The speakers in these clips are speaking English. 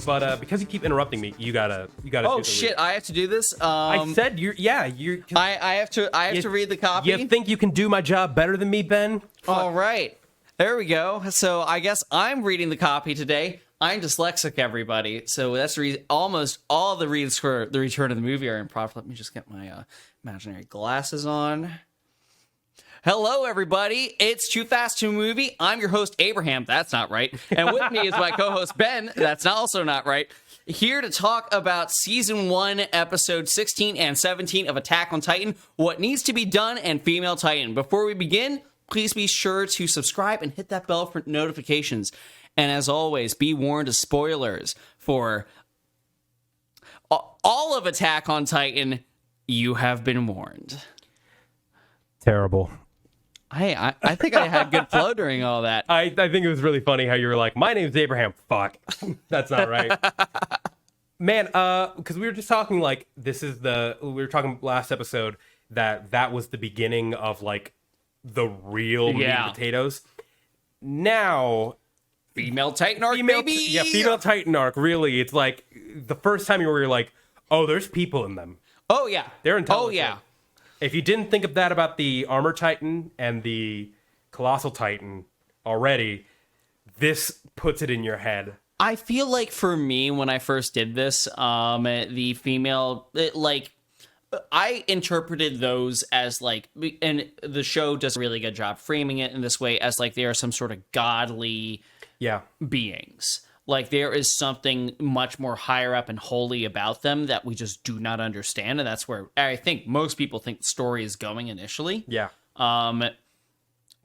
But because you keep interrupting me, you gotta. Oh do the shit! read. I have to do this. I said you're. Yeah, you. I have to read the copy. You think you can do my job better than me, Ben? All right, there we go. So I guess I'm reading the copy today. I'm dyslexic, everybody. So that's almost all the reads for the Return of the Movie are improv. Let me just get my imaginary glasses on. Hello, everybody. It's 2FAST2MOVIE. I'm your host, Abraham. That's not right. And with me is my co-host, Ben. That's also not right. Here to talk about Season 1, Episode 16 and 17 of Attack on Titan, What Needs to Be Done, and Female Titan. Before we begin, please be sure to subscribe and hit that bell for notifications. And as always, be warned of spoilers for all of Attack on Titan. You have been warned. Terrible. Hey, I think I had good flow during all that. I think it was really funny how you were like, my name's Abraham. Fuck. That's not right. Man, because we were just talking like, we were talking last episode that was the beginning of like the real meat and potatoes. Now... Female Titan arc, baby! Yeah, female Titan arc, really. It's like the first time you're like, oh, there's people in them. Oh, yeah. They're intelligent. Oh, yeah. If you didn't think of that about the Armor Titan and the Colossal Titan already, this puts it in your head. I feel like for me, when I first did this, the female, I interpreted those as like, and the show does a really good job framing it in this way as like they are some sort of godly beings. Like there is something much more higher up and holy about them that we just do not understand. And that's where I think most people think the story is going initially. Yeah.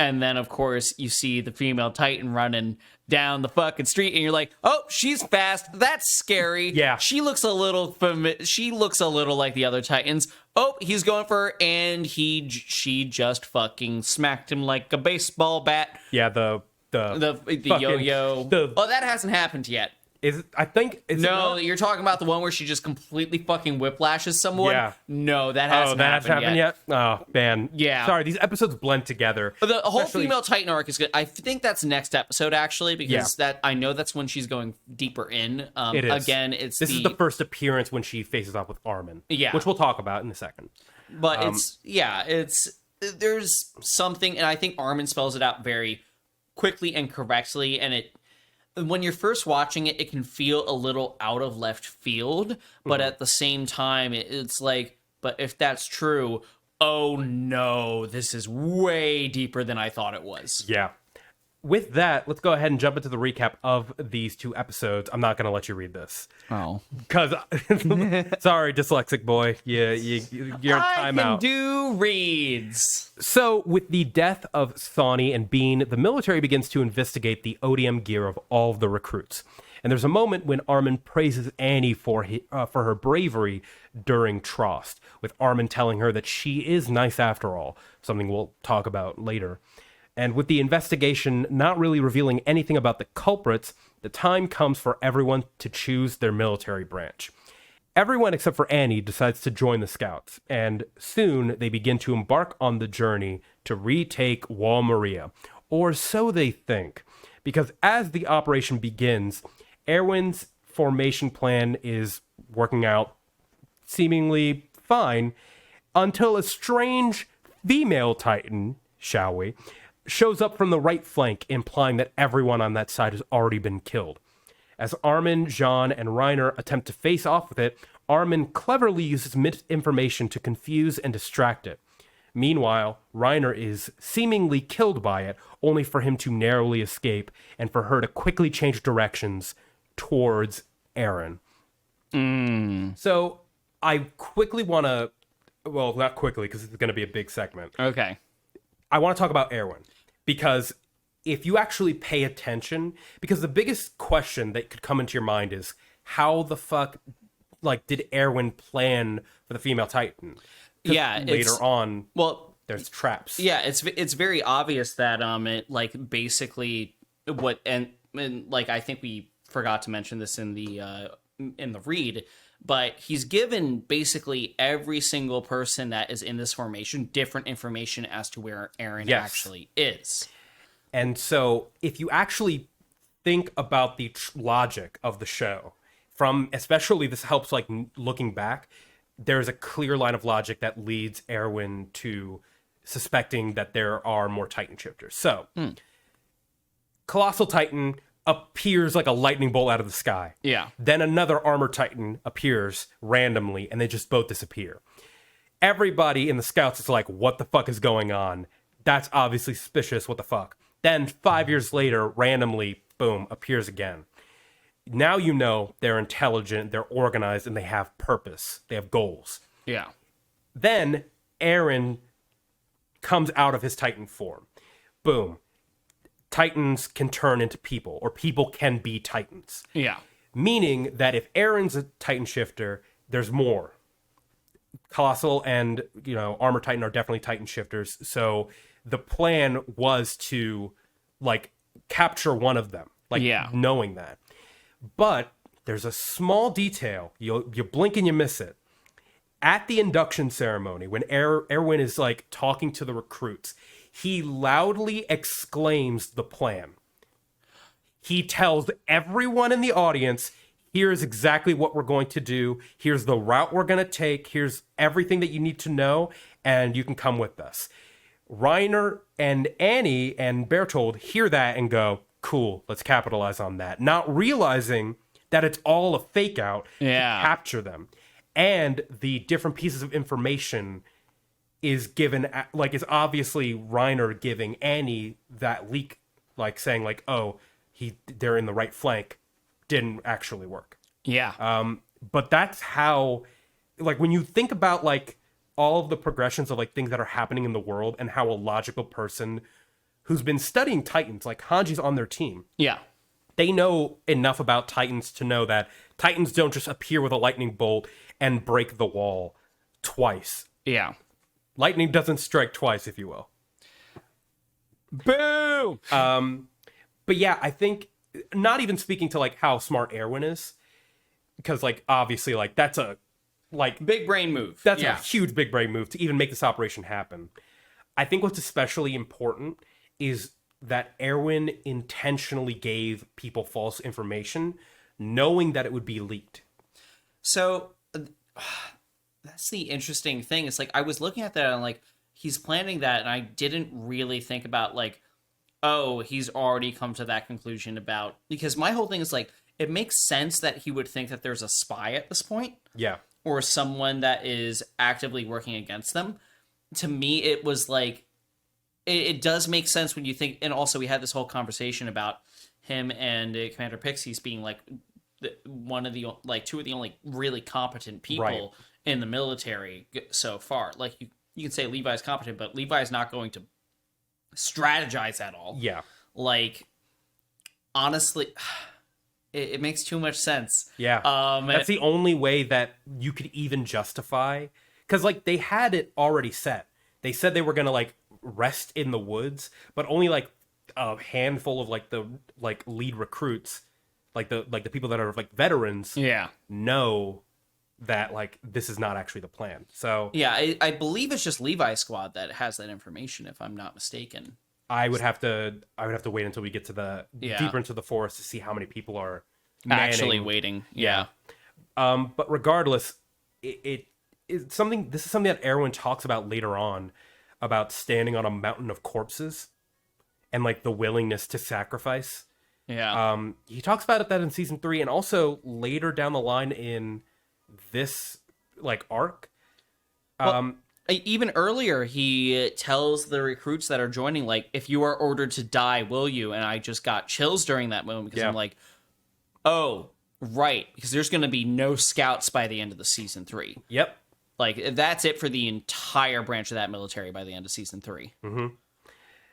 And then, of course, you see the female Titan running down the fucking street, and you're like, "Oh, she's fast. That's scary. Yeah, she looks a little she looks a little like the other Titans. Oh, he's going for her, and she just fucking smacked him like a baseball bat. Yeah, the yo-yo. Oh, that hasn't happened yet. You're talking about the one where she just completely fucking whiplashes someone. Yeah. No, that hasn't happened yet. Oh, man. Yeah. Sorry, these episodes blend together. The whole female Titan arc is good. I think that's next episode, actually, because I know that's when she's going deeper in. It is. Again, this is the first appearance when she faces off with Armin. Yeah. Which we'll talk about in a second. But there's something, and I think Armin spells it out very quickly and correctly, and when you're first watching it, it can feel a little out of left field, but at the same time, it's like, but if that's true, oh no, this is way deeper than I thought it was. Yeah. With that, let's go ahead and jump into the recap of these two episodes. I'm not going to let you read this. Oh. Because, sorry, dyslexic boy. You're in timeout. I can do reads. So, with the death of Sonny and Bean, the military begins to investigate the ODM gear of all of the recruits. And there's a moment when Armin praises Annie for her bravery during Trost, with Armin telling her that she is nice after all, something we'll talk about later. And with the investigation not really revealing anything about the culprits, the time comes for everyone to choose their military branch. Everyone except for Annie decides to join the Scouts, and soon they begin to embark on the journey to retake Wall Maria, or so they think, because as the operation begins, Erwin's formation plan is working out seemingly fine, until a strange female Titan, shall we, shows up from the right flank, implying that everyone on that side has already been killed. As Armin, Jean, and Reiner attempt to face off with it, Armin cleverly uses misinformation to confuse and distract it. Meanwhile, Reiner is seemingly killed by it, only for him to narrowly escape, and for her to quickly change directions towards Eren. So, I quickly want to... Well, not quickly, because it's going to be a big segment. Okay. I want to talk about Erwin, because if you actually pay attention, because the biggest question that could come into your mind is, how the fuck, like, did Erwin plan for the female Titan? Yeah, later on, there's traps. Yeah, it's very obvious that it like basically what and like I think we forgot to mention this in the read. But he's given basically every single person that is in this formation different information as to where Eren actually is. And so if you actually think about the logic of the show, from, especially this helps like looking back, there's a clear line of logic that leads Erwin to suspecting that there are more Titan shifters. So, Colossal Titan appears like a lightning bolt out of the sky. Yeah. Then another Armor Titan appears randomly, and they just both disappear. Everybody in the scouts is like, what the fuck is going on? That's obviously suspicious. What the fuck? Then 5 years later, randomly, boom, appears again. Now you know they're intelligent, they're organized, and they have purpose. They have goals. Yeah. Then Eren comes out of his Titan form. Boom. Titans can turn into people, or people can be Titans. Yeah. Meaning that if Eren's a Titan shifter, there's more. Colossal and, Armor Titan are definitely Titan shifters. So the plan was to, like, capture one of them. Like, knowing that. But there's a small detail. You blink and you miss it. At the induction ceremony, when Erwin is, like, talking to the recruits, he loudly exclaims the plan. He tells everyone in the audience, here's exactly what we're going to do. Here's the route we're going to take. Here's everything that you need to know, and you can come with us. Reiner and Annie and Bertold hear that and go, cool, let's capitalize on that. Not realizing that it's all a fake out to capture them. And the different pieces of information is given, like, is obviously Reiner giving Annie that leak, like, saying, like, oh, they're in the right flank. Didn't actually work. Yeah. But that's how, like, when you think about, like, all of the progressions of, like, things that are happening in the world and how a logical person who's been studying Titans, like Hanji's on their team. Yeah. They know enough about Titans to know that Titans don't just appear with a lightning bolt and break the wall twice. Yeah. Lightning doesn't strike twice, if you will. Boom! But yeah, I think, not even speaking to, like, how smart Erwin is, because, like, obviously, like, that's a, like... big brain move. That's a huge big brain move to even make this operation happen. I think what's especially important is that Erwin intentionally gave people false information, knowing that it would be leaked. So, that's the interesting thing. It's like, I was looking at that and, like, he's planning that, and I didn't really think about, like, oh, he's already come to that conclusion about... Because my whole thing is, like, it makes sense that he would think that there's a spy at this point. Yeah. Or someone that is actively working against them. To me, it was, like... It does make sense when you think... And also, we had this whole conversation about him and Commander Pixies being, like, one of the... Like, two of the only really competent people in the military so far. Like, you can say Levi's competent, but Levi's not going to strategize at all. Yeah. Like, honestly, it makes too much sense. Yeah. That's the only way that you could even justify, because, like, they had it already set. They said they were gonna, like, rest in the woods, but only, like, a handful of, like, the, like, lead recruits, like the people that are, like, veterans, know that, like, this is not actually the plan. So yeah, I believe it's just Levi's squad that has that information, if I'm not mistaken. I would have to wait until we get to the deeper into the forest to see how many people are actually waiting. Yeah. But regardless, it's something. This is something that Erwin talks about later on, about standing on a mountain of corpses, and, like, the willingness to sacrifice. Yeah. He talks about that in season 3, and also later down the line in this, like, arc. Well, even earlier, he tells the recruits that are joining, like, if you are ordered to die, will you? And I just got chills during that moment, because I'm like, oh, right, because there's going to be no scouts by the end of the season 3. Yep. Like, that's it for the entire branch of that military by the end of season 3. Mm-hmm.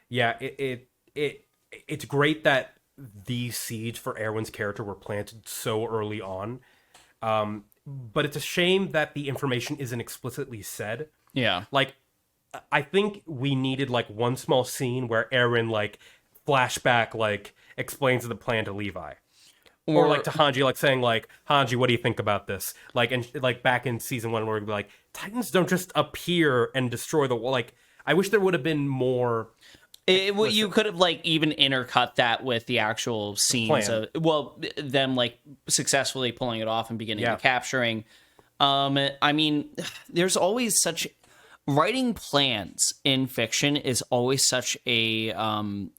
Yeah, it's great that these seeds for Erwin's character were planted so early on. But it's a shame that the information isn't explicitly said. Yeah. Like, I think we needed, like, one small scene where Erwin, like, flashback, like, explains the plan to Levi. Or, like, to Hanji, like, saying, like, Hanji, what do you think about this? Like, and, like, back in season 1, where we'd be like, Titans don't just appear and destroy the wall. Like, I wish there would have been more You could have like even intercut that with the actual scenes Plan. of them like successfully pulling it off and beginning to capturing. I mean, there's always such writing plans in fiction is always such a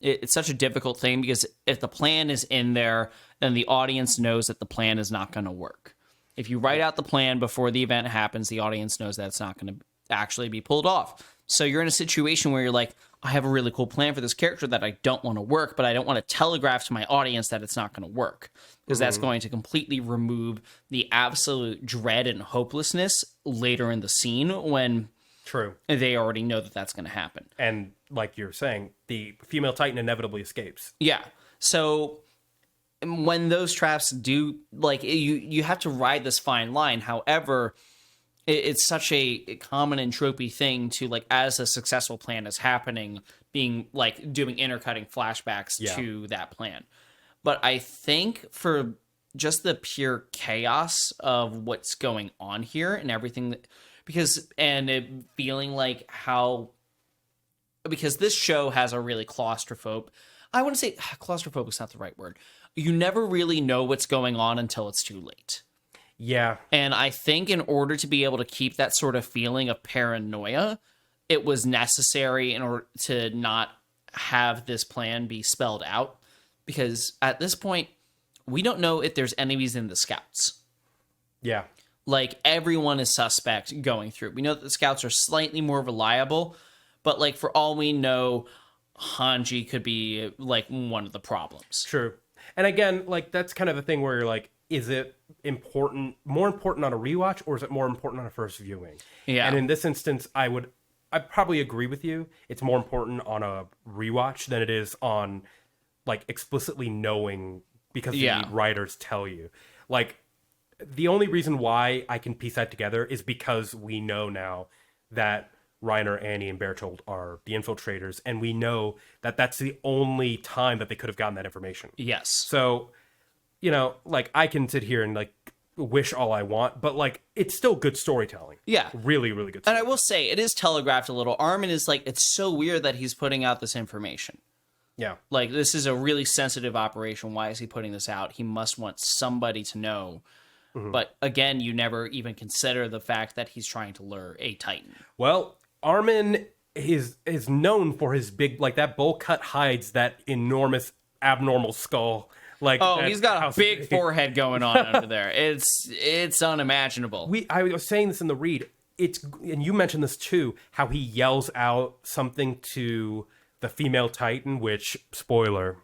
it's such a difficult thing, because if the plan is in there, then the audience knows that the plan is not going to work. If you write out the plan before the event happens, the audience knows that it's not going to actually be pulled off. So you're in a situation where you're like, I have a really cool plan for this character that I don't want to work, but I don't want to telegraph to my audience that it's not going to work, because that's going to completely remove the absolute dread and hopelessness later in the scene when they already know that that's going to happen. And like you're saying, the female Titan inevitably escapes. Yeah. So when those traps do, like, you have to ride this fine line. However, it's such a common and tropey thing to, like, as a successful plan is happening, being like doing intercutting flashbacks to that plan. But I think for just the pure chaos of what's going on here and everything that, because this show has a really claustrophobic, I wouldn't say claustrophobic is not the right word. You never really know what's going on until it's too late. Yeah. And I think in order to be able to keep that sort of feeling of paranoia, it was necessary in order to not have this plan be spelled out. Because at this point, we don't know if there's enemies in the scouts. Yeah. Like, everyone is suspect going through. We know that the scouts are slightly more reliable, but, like, for all we know, Hanji could be, like, one of the problems. True. And again, like, that's kind of the thing where you're like, is it more important on a rewatch, or is it more important on a first viewing? Yeah. And in this instance, I probably agree with you. It's more important on a rewatch than it is on, like, explicitly knowing, because the writers tell you. Like, the only reason why I can piece that together is because we know now that Reiner, Annie, and Bertold are the infiltrators, and we know that that's the only time that they could have gotten that information. Yes. So, you know, like, I can sit here and, like, wish all I want, but, like, it's still good storytelling. Yeah. Really, really good storytelling. And I will say, it is telegraphed a little. Armin is like, it's so weird that he's putting out this information. Yeah. Like, this is a really sensitive operation. Why is he putting this out? He must want somebody to know. Mm-hmm. But again, you never even consider the fact that he's trying to lure a Titan. Well, Armin is known for his big, like, that bowl cut hides that enormous abnormal skull. Like, he's got a big forehead going on under there. It's unimaginable. I was saying this in the read. And you mentioned this too, how he yells out something to the female Titan, which, spoiler,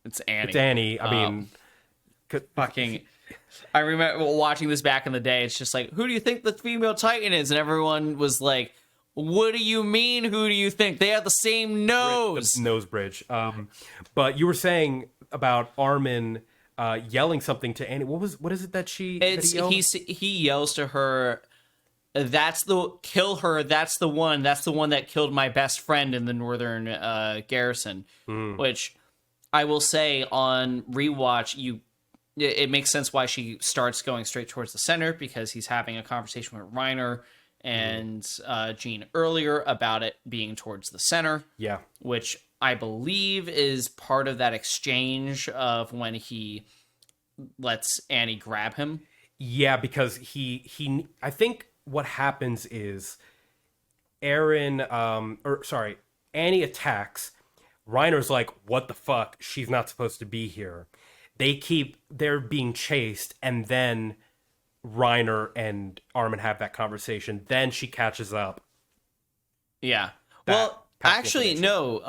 it's Annie. It's Annie. I mean, fucking. I remember watching this back in the day. It's just like, who do you think the female Titan is? And everyone was like, what do you mean? Who do you think? They have the same nose. The nose bridge. But you were saying about Armin yelling something to Annie. What is it that he yells to her, kill her, that's the one that killed my best friend in the northern garrison. Which I will say, on rewatch, it makes sense why she starts going straight towards the center, because he's having a conversation with Reiner and Jean earlier about it being towards the center. Yeah. Which I believe is part of that exchange of when he lets Annie grab him. Yeah, because he I think what happens is Annie attacks. Reiner's like, what the fuck? She's not supposed to be here. They're being chased, and then Reiner and Armin have that conversation. Then she catches up. Yeah. Well, actually, no.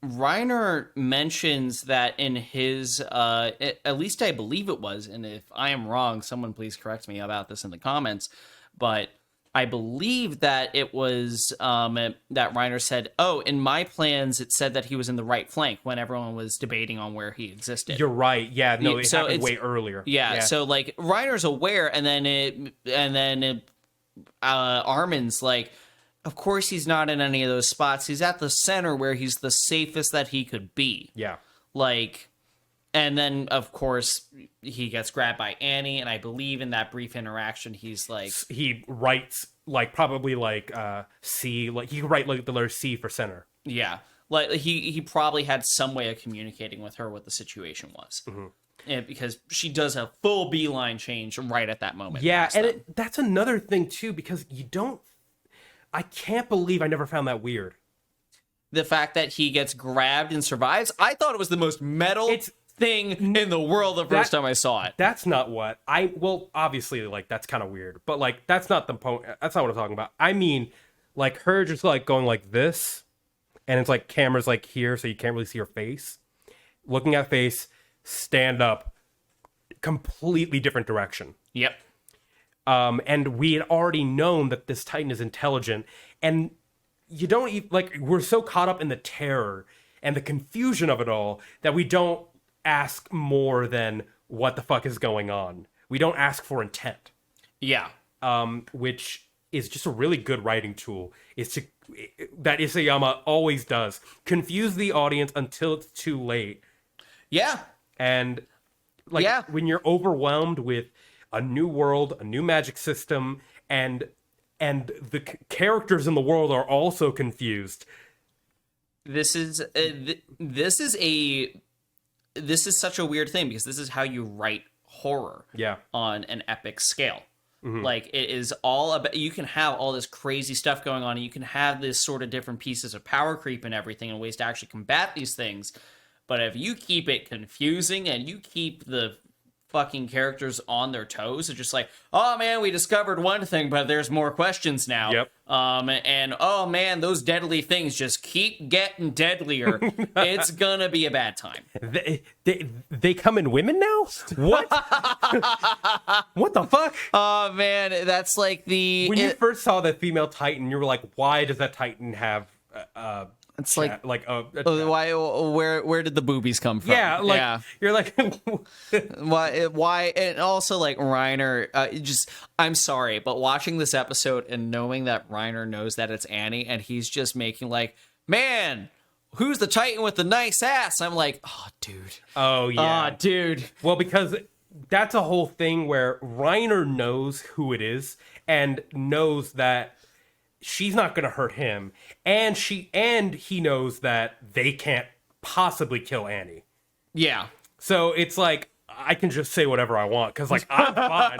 Reiner mentions that in his, at least I believe it was, and if I am wrong, someone please correct me about this in the comments, but I believe that it was that Reiner said, in my plans, it said that he was in the right flank when everyone was debating on where he existed. You're right. Yeah, no, it happened way earlier. Yeah, so, like, Reiner's aware, and then Armin's like, of course he's not in any of those spots. He's at the center where he's the safest that he could be. Yeah. Like, and then, of course, he gets grabbed by Annie, and I believe in that brief interaction, he's like... He writes, like, probably, like, C, like, he could write, like, the letter C for center. Yeah. Like he probably had some way of communicating with her what the situation was. And because she does a full beeline change right at that moment. Yeah, and that's another thing too, because I can't believe I never found that weird. The fact that he gets grabbed and survives, I thought it was the most metal thing in the world the first time I saw it. That's not what well, obviously, like, that's kind of weird, but like, that's not that's not what I'm talking about. I mean, like, her just like going like this, and it's like camera's like here, so you can't really see her face. Looking at face, stand up, completely different direction. Yep. And we had already known that this Titan is intelligent, and you don't even, like, we're so caught up in the terror and the confusion of it all that we don't ask more than what the fuck is going on. We don't ask for intent. Yeah. Which is just a really good writing tool. That Isayama always does. Confuse the audience until it's too late. Yeah. And like when you're overwhelmed with a new world, a new magic system, and the characters in the world are also confused. This is such a weird thing, because this is how you write horror on an epic scale. Like, it is all about, you can have all this crazy stuff going on, and you can have this sort of different pieces of power creep and everything and ways to actually combat these things. But if you keep it confusing and you keep the fucking characters on their toes, it's just like, oh man, we discovered one thing, but there's more questions now. Yep. And oh man, those deadly things just keep getting deadlier. It's gonna be a bad time. They come in women now? What? What the fuck? Oh man, that's like when you first saw that female Titan, you were like, why does that Titan have it's like where did the boobies come from? Yeah, you're like why and also like Reiner, I'm sorry, but watching this episode and knowing that Reiner knows that it's Annie, and he's just making like, man, who's the Titan with the nice ass? I'm like, oh dude. Oh yeah. Oh dude. Well, because that's a whole thing where Reiner knows who it is and knows that she's not going to hurt him, and he knows that they can't possibly kill Annie. Yeah. So it's like, I can just say whatever I want, because like, I'm fine.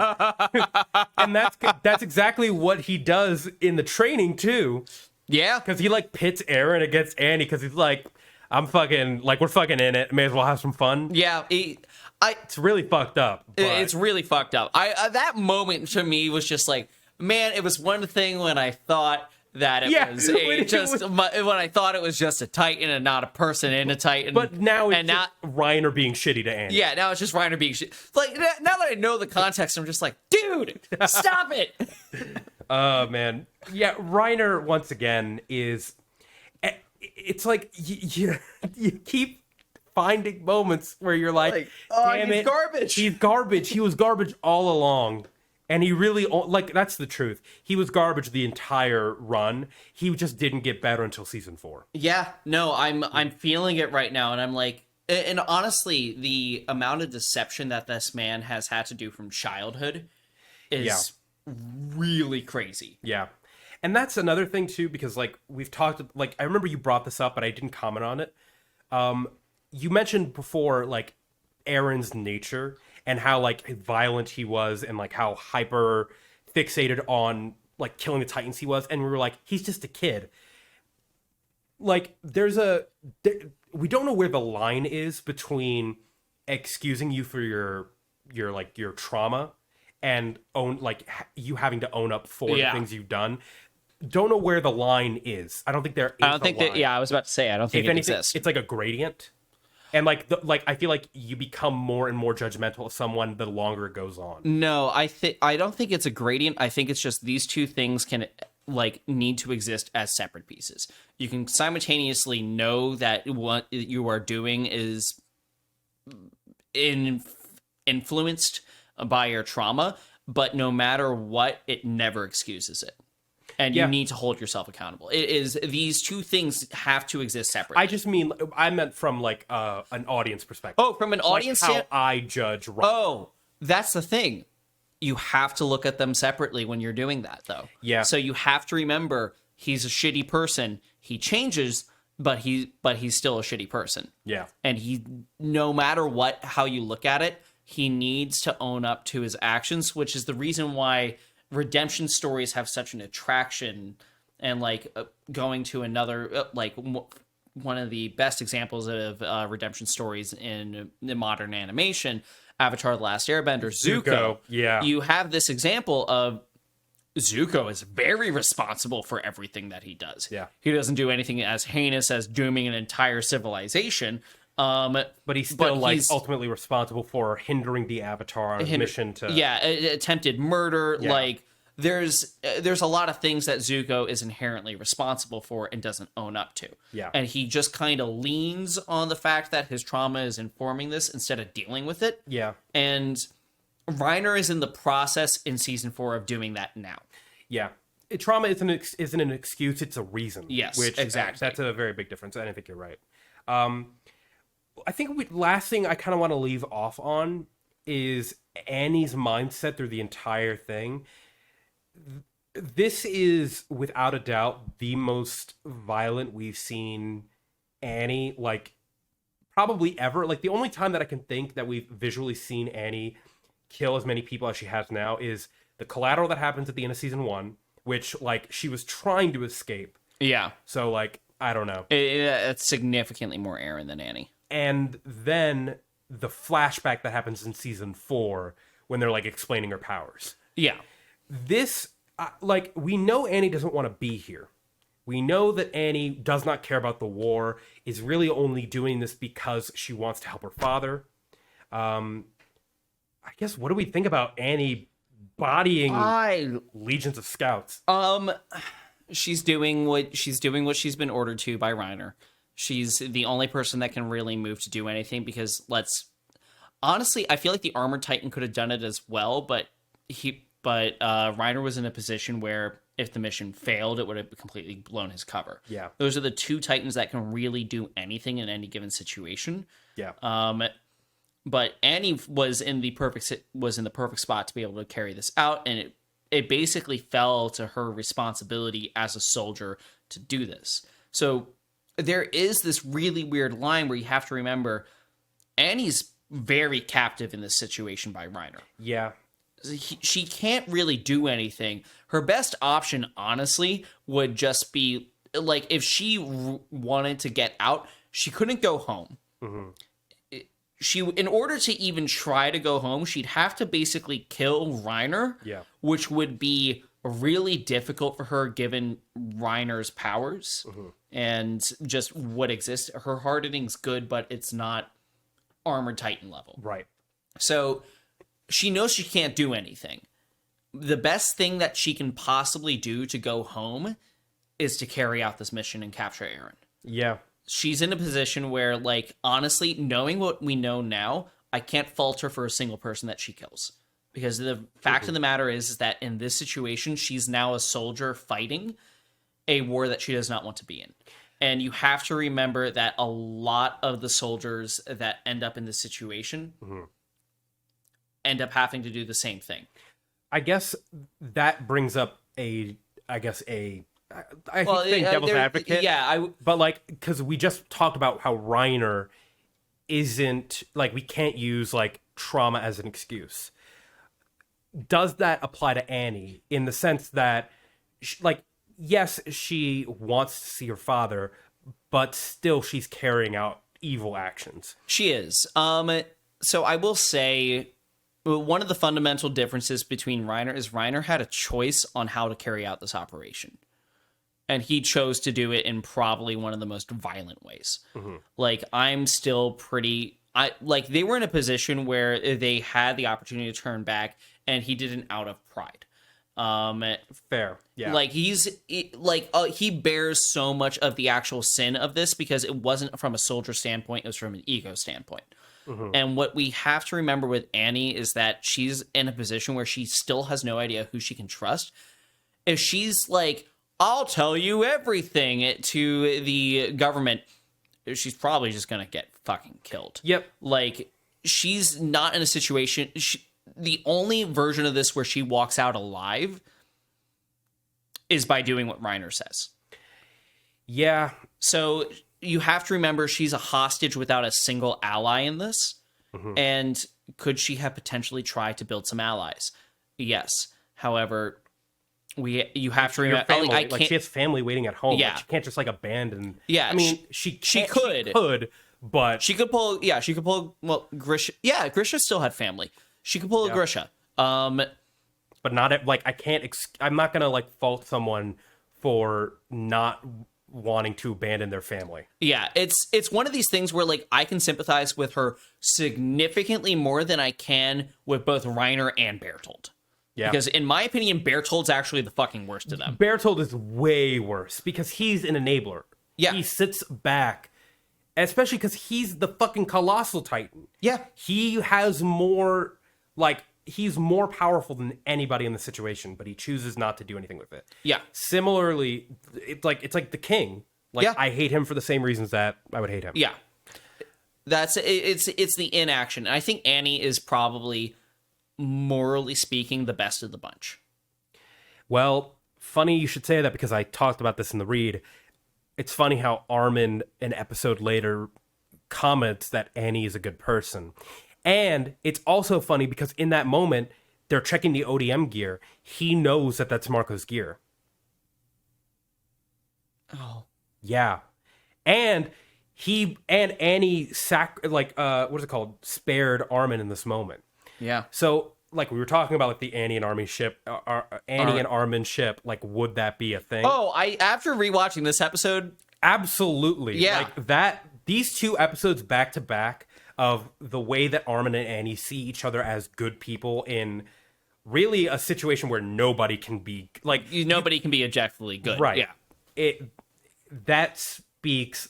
And that's exactly what he does in the training too. Yeah. Because he like pits Eren against Annie, because he's like, we're fucking in it. May as well have some fun. Yeah. It's really fucked up. It's really fucked up. That moment to me was just like, man, it was one thing when I thought that when I thought it was just a Titan and not a person in a Titan. But now it's just Reiner being shitty to Annie. Yeah, now it's just Reiner being shitty. Like, now that I know the context, I'm just like, dude, stop it. Oh, man. Yeah, Reiner, once again, is... It's like, you keep finding moments where you're like damn it, garbage. He's garbage. He was garbage all along. And he really, like, that's the truth. He was garbage the entire run. He just didn't get better until season 4. Yeah, no, I'm feeling it right now, and I'm like, and honestly, the amount of deception that this man has had to do from childhood is really crazy. Yeah. And that's another thing too, because like we've talked, like, I remember you brought this up, but I didn't comment on it. You mentioned before, like, Eren's nature and how like violent he was, and like how hyper fixated on like killing the Titans he was, and we were like, he's just a kid. Like, we don't know where the line is between excusing you for your trauma and you having to own up for the things you've done. Don't know where the line is. I don't think there is. I don't think that. Yeah, I was about to say, I don't think it exists. It's like a gradient. And like I feel like you become more and more judgmental of someone the longer it goes on. No, I don't think it's a gradient. I think it's just these two things can like need to exist as separate pieces. You can simultaneously know that what you are doing is influenced by your trauma, but no matter what, it never excuses it. And you need to hold yourself accountable. It is, these two things have to exist separately. I meant from like an audience perspective. Oh, from an audience how I judge. Oh, that's the thing. You have to look at them separately when you're doing that, though. Yeah. So you have to remember, he's a shitty person. He changes. he's still a shitty person. Yeah. And he, no matter how you look at it, he needs to own up to his actions, which is the reason why redemption stories have such an attraction. And like going to another, one of the best examples of redemption stories in the modern animation, Avatar: The Last Airbender, Zuko. Yeah. You have this example of Zuko is very responsible for everything that he does. Yeah. He doesn't do anything as heinous as dooming an entire civilization. But he's still ultimately responsible for hindering the Avatar on his mission to... Yeah, attempted murder. Yeah. Like, there's a lot of things that Zuko is inherently responsible for and doesn't own up to. Yeah. And he just kind of leans on the fact that his trauma is informing this instead of dealing with it. Yeah. And Reiner is in the process in season 4 of doing that now. Yeah. Trauma isn't an excuse, it's a reason. Yes, which, exactly. That's a very big difference. I think you're right. I think last thing I kind of want to leave off on is Annie's mindset through the entire thing. This is, without a doubt, the most violent we've seen Annie, like, probably ever. Like, the only time that I can think that we've visually seen Annie kill as many people as she has now is the collateral that happens at the end of season 1, which, like, she was trying to escape. Yeah. So, like, I don't know. It's significantly more Aaron than Annie. And then the flashback that happens in season 4 when they're, like, explaining her powers. Yeah. This, like, we know Annie doesn't want to be here. We know that Annie does not care about the war, is really only doing this because she wants to help her father. I guess, what do we think about Annie bodying legions of scouts? She's doing what she's been ordered to by Reiner. She's the only person that can really move to do anything because honestly, I feel like the Armored Titan could have done it as well, but Reiner was in a position where if the mission failed, it would have completely blown his cover. Yeah. Those are the two Titans that can really do anything in any given situation. Yeah. But Annie was in the perfect spot to be able to carry this out, and it basically fell to her responsibility as a soldier to do this. So there is this really weird line where you have to remember Annie's very captive in this situation by Reiner. Yeah. She can't really do anything. Her best option, honestly, would just be, like, if she wanted to get out, she couldn't go home. Mm-hmm. In order to even try to go home, she'd have to basically kill Reiner, which would be really difficult for her given Reiner's powers and just what exists. Her hardening's good, but it's not Armored Titan level. Right. So she knows she can't do anything. The best thing that she can possibly do to go home is to carry out this mission and capture Aaron. Yeah. She's in a position where, like, honestly, knowing what we know now, I can't fault her for a single person that she kills. Because the fact of the matter is that in this situation, she's now a soldier fighting a war that she does not want to be in. And you have to remember that a lot of the soldiers that end up in this situation end up having to do the same thing. I guess that brings up I think devil's advocate. Yeah, but like, because we just talked about how Reiner isn't, like, we can't use, like, trauma as an excuse. Does that apply to Annie in the sense that, like, yes, she wants to see her father, but still she's carrying out evil actions? She is. So I will say one of the fundamental differences between Reiner is Reiner had a choice on how to carry out this operation. And he chose to do it in probably one of the most violent ways. Like, I'm still they were in a position where they had the opportunity to turn back, and he did it out of pride. Fair. Yeah. Like, he bears so much of the actual sin of this because it wasn't from a soldier standpoint, it was from an ego standpoint. And what we have to remember with Annie is that she's in a position where she still has no idea who she can trust. If she's like, I'll tell you everything to the government, she's probably just going to get fucking killed. Yep. Like, she's not in a situation... the only version of this where she walks out alive is by doing what Reiner says. Yeah. So you have to remember she's a hostage without a single ally in this. And could she have potentially tried to build some allies? Yes. However, you have to remember, family, I can't, she has family waiting at home. Yeah. Like, she can't just like abandon. Yeah, I mean, she could, but she could pull. Yeah, she could pull. Well, Grisha. Yeah, Grisha still had family. She could pull a Grisha. But not like I can't. I'm not gonna like fault someone for not wanting to abandon their family. Yeah, it's one of these things where like I can sympathize with her significantly more than I can with both Reiner and Bertold. Yeah, because in my opinion, Bertold's actually the fucking worst of them. Bertold is way worse because he's an enabler. Yeah, he sits back, especially because he's the fucking colossal titan. Yeah, he has more like. He's more powerful than anybody in the situation, but he chooses not to do anything with it. Yeah. Similarly, it's like the king. Like, yeah. I hate him for the same reasons that I would hate him. Yeah. It's the inaction. And I think Annie is probably, morally speaking, the best of the bunch. Well, funny you should say that because I talked about this in the read. It's funny how Armin, an episode later, comments that Annie is a good person. And it's also funny because in that moment, they're checking the ODM gear. He knows that that's Marco's gear. Oh. Yeah. And Annie what is it called? Spared Armin in this moment. Yeah. So, like, we were talking about like the Annie and Armin ship, and Armin ship, like, would that be a thing? Oh, after rewatching this episode, absolutely. Yeah. Like these two episodes back to back of the way that Armin and Annie see each other as good people in really a situation where nobody can be like nobody can be objectively good. Right. Yeah. That speaks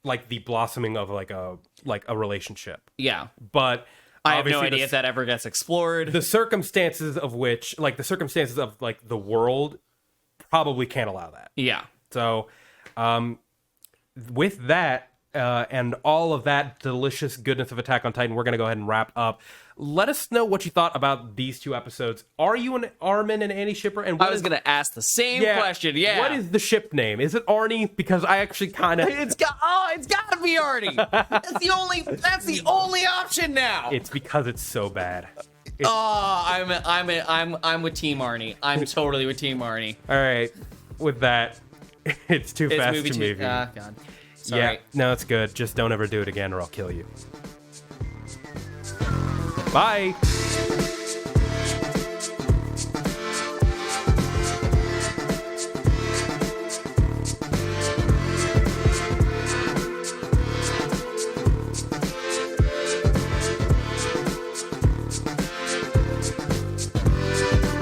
like the blossoming of like a relationship. Yeah. But I have no idea if that ever gets explored. The circumstances of the world probably can't allow that. Yeah. So with that, and all of that delicious goodness of Attack on Titan, we're going to go ahead and wrap up. Let us know what you thought about these two episodes. Are you an Armin and Annie shipper? And I was going to ask the same question. Yeah. What is the ship name? Is it Arnie? Because I actually kind of... It's got to be Arnie. That's the only option now. It's because it's so bad. I'm with Team Arnie. I'm totally with Team Arnie. All right. With that, it's too fast to movie. God. Sorry. Yeah, no, it's good. Just don't ever do it again or I'll kill you. Bye.